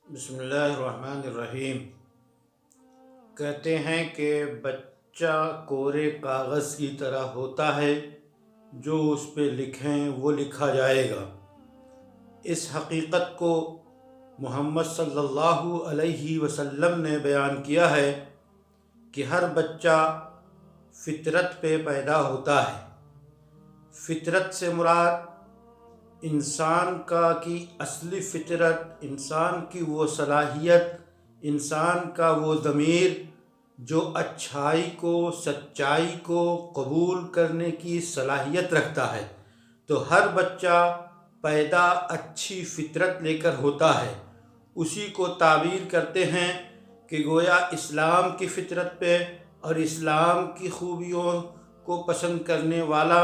بسم اللہ الرحمن الرحیم۔ کہتے ہیں کہ بچہ کورے کاغذ کی طرح ہوتا ہے، جو اس پہ لکھیں وہ لکھا جائے گا۔ اس حقیقت کو محمد صلی اللہ علیہ وسلم نے بیان کیا ہے کہ ہر بچہ فطرت پہ پیدا ہوتا ہے۔ فطرت سے مراد انسان کی اصلی فطرت، انسان کی وہ صلاحیت، انسان کا وہ ضمیر جو اچھائی کو، سچائی کو قبول کرنے کی صلاحیت رکھتا ہے۔ تو ہر بچہ پیدا اچھی فطرت لے کر ہوتا ہے۔ اسی کو تعبیر کرتے ہیں کہ گویا اسلام کی فطرت پہ اور اسلام کی خوبیوں کو پسند کرنے والا،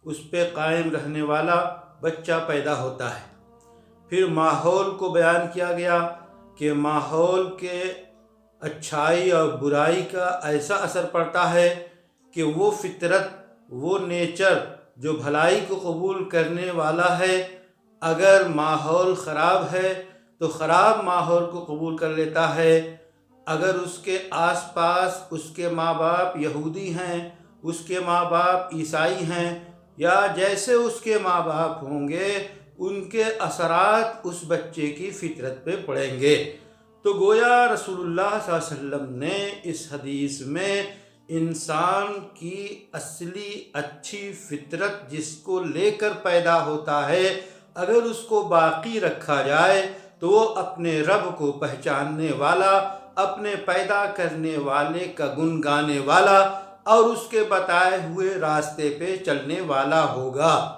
اس پہ قائم رہنے والا بچہ پیدا ہوتا ہے۔ پھر ماحول کو بیان کیا گیا کہ ماحول کے اچھائی اور برائی کا ایسا اثر پڑتا ہے کہ وہ فطرت، وہ نیچر جو بھلائی کو قبول کرنے والا ہے، اگر ماحول خراب ہے تو خراب ماحول کو قبول کر لیتا ہے۔ اگر اس کے آس پاس اس کے ماں باپ یہودی ہیں، اس کے ماں باپ عیسائی ہیں، یا جیسے اس کے ماں باپ ہوں گے، ان کے اثرات اس بچے کی فطرت پہ پڑیں گے۔ تو گویا رسول اللہ صلی اللہ علیہ وسلم نے اس حدیث میں انسان کی اصلی اچھی فطرت جس کو لے کر پیدا ہوتا ہے، اگر اس کو باقی رکھا جائے تو وہ اپنے رب کو پہچاننے والا، اپنے پیدا کرنے والے کا گن گانے والا اور اس کے بتائے ہوئے راستے پہ چلنے والا ہوگا۔